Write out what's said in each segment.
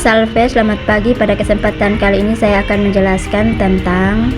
Salve, selamat pagi. Pada kesempatan kali ini saya akan menjelaskan tentang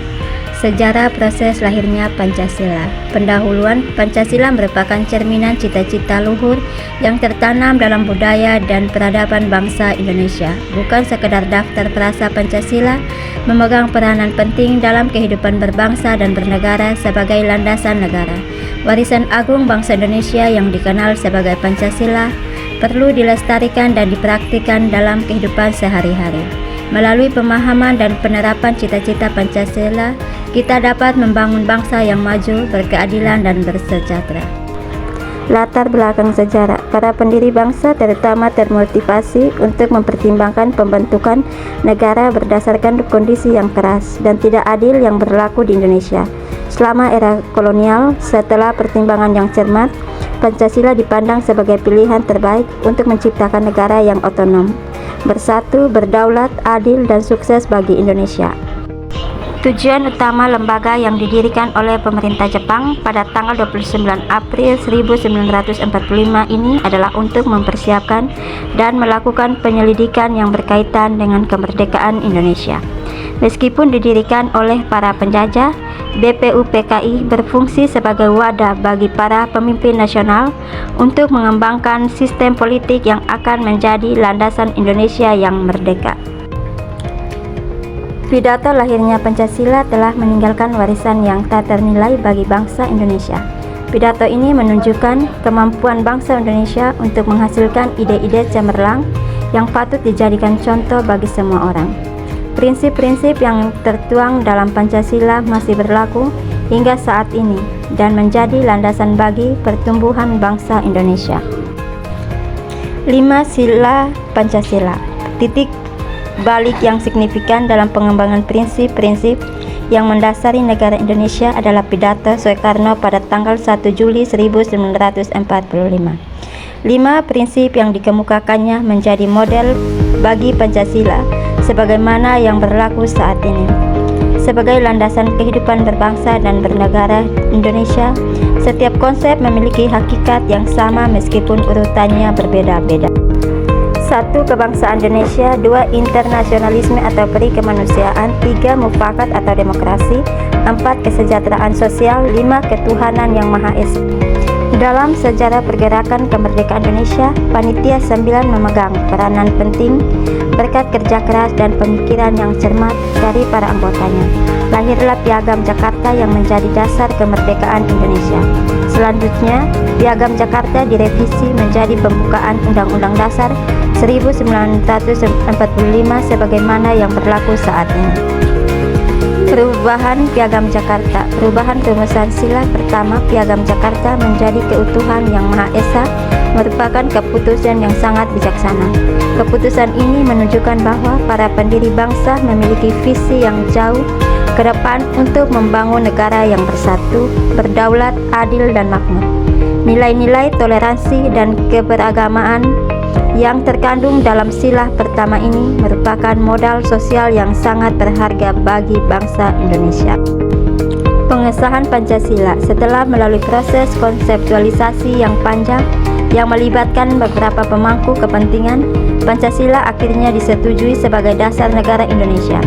sejarah proses lahirnya Pancasila. Pendahuluan, Pancasila merupakan cerminan cita-cita luhur yang tertanam dalam budaya dan peradaban bangsa Indonesia. Bukan sekedar daftar frasa, Pancasila memegang peranan penting dalam kehidupan berbangsa dan bernegara sebagai landasan negara. Warisan agung bangsa Indonesia yang dikenal sebagai Pancasila perlu dilestarikan dan dipraktikkan dalam kehidupan sehari-hari. Melalui pemahaman dan penerapan cita-cita Pancasila, kita dapat membangun bangsa yang maju, berkeadilan, dan bersejahtera. Latar belakang sejarah. Para pendiri bangsa terutama termotivasi untuk mempertimbangkan pembentukan negara berdasarkan kondisi yang keras dan tidak adil yang berlaku di Indonesia. Selama era kolonial, setelah pertimbangan yang cermat, Pancasila dipandang sebagai pilihan terbaik untuk menciptakan negara yang otonom, bersatu, berdaulat, adil, dan sukses bagi Indonesia. Tujuan utama lembaga yang didirikan oleh pemerintah Jepang pada tanggal 29 April 1945 ini adalah untuk mempersiapkan dan melakukan penyelidikan yang berkaitan dengan kemerdekaan Indonesia. Meskipun didirikan oleh para penjajah, BPUPKI berfungsi sebagai wadah bagi para pemimpin nasional untuk mengembangkan sistem politik yang akan menjadi landasan Indonesia yang merdeka. Pidato lahirnya Pancasila telah meninggalkan warisan yang tak ternilai bagi bangsa Indonesia. Pidato ini menunjukkan kemampuan bangsa Indonesia untuk menghasilkan ide-ide cemerlang yang patut dijadikan contoh bagi semua orang. Prinsip-prinsip yang tertuang dalam Pancasila masih berlaku hingga saat ini dan menjadi landasan bagi pertumbuhan bangsa Indonesia. 5 Sila Pancasila. Titik balik yang signifikan dalam pengembangan prinsip-prinsip yang mendasari negara Indonesia adalah pidato Soekarno pada tanggal 1 Juli 1945. 5 prinsip yang dikemukakannya menjadi model bagi Pancasila sebagaimana yang berlaku saat ini. Sebagai landasan kehidupan berbangsa dan bernegara Indonesia, setiap konsep memiliki hakikat yang sama meskipun urutannya berbeda-beda. 1. Kebangsaan Indonesia. 2. Internasionalisme atau peri kemanusiaan. 3. Mufakat atau demokrasi. 4. Kesejahteraan sosial. 5. Ketuhanan yang Maha Esa. Dalam sejarah pergerakan kemerdekaan Indonesia, Panitia 9 memegang peranan penting berkat kerja keras dan pemikiran yang cermat dari para anggotanya. Lahirlah Piagam Jakarta yang menjadi dasar kemerdekaan Indonesia. Selanjutnya, Piagam Jakarta direvisi menjadi pembukaan Undang-Undang Dasar 1945 sebagaimana yang berlaku saat ini. Perubahan Piagam Jakarta. Perubahan rumusan sila pertama Piagam Jakarta menjadi keutuhan yang Maha Esa merupakan keputusan yang sangat bijaksana. Keputusan ini menunjukkan bahwa para pendiri bangsa memiliki visi yang jauh ke depan untuk membangun negara yang bersatu, berdaulat, adil, dan makmur. Nilai-nilai toleransi dan keberagamaan yang terkandung dalam sila pertama ini merupakan modal sosial yang sangat berharga bagi bangsa Indonesia. Pengesahan Pancasila. Setelah melalui proses konseptualisasi yang panjang yang melibatkan beberapa pemangku kepentingan, Pancasila akhirnya disetujui sebagai dasar negara Indonesia.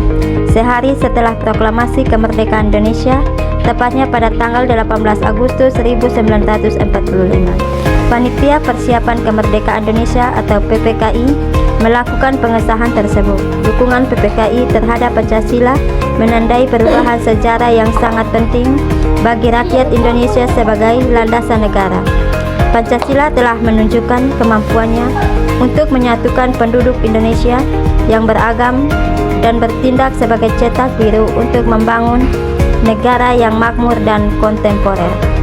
Sehari setelah proklamasi kemerdekaan Indonesia, tepatnya pada tanggal 18 Agustus 1945. Panitia Persiapan Kemerdekaan Indonesia atau PPKI melakukan pengesahan tersebut. Dukungan PPKI terhadap Pancasila menandai perubahan sejarah yang sangat penting bagi rakyat Indonesia sebagai landasan negara. Pancasila telah menunjukkan kemampuannya untuk menyatukan penduduk Indonesia yang beragam dan bertindak sebagai cetak biru untuk membangun negara yang makmur dan kontemporer.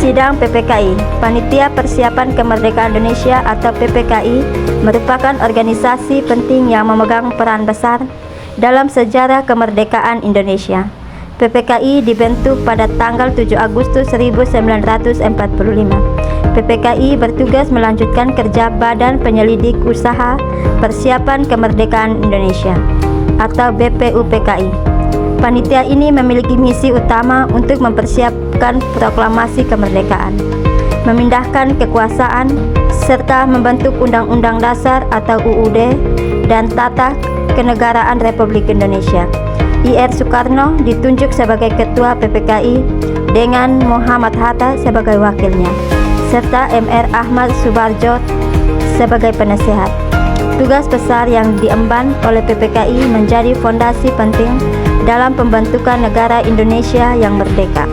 Sidang PPKI. Panitia Persiapan Kemerdekaan Indonesia atau PPKI merupakan organisasi penting yang memegang peran besar dalam sejarah kemerdekaan Indonesia. PPKI dibentuk pada tanggal 7 Agustus 1945. PPKI bertugas melanjutkan kerja Badan Penyelidik Usaha Persiapan Kemerdekaan Indonesia atau BPUPKI. Panitia ini memiliki misi utama untuk mempersiapkan proklamasi kemerdekaan, memindahkan kekuasaan, serta membentuk Undang-Undang Dasar atau UUD dan Tata Kenegaraan Republik Indonesia. Ir Soekarno ditunjuk sebagai Ketua PPKI dengan Muhammad Hatta sebagai wakilnya, serta Mr. Ahmad Subarjo sebagai penasehat. Tugas besar yang diemban oleh PPKI menjadi fondasi penting dalam pembentukan negara Indonesia yang merdeka.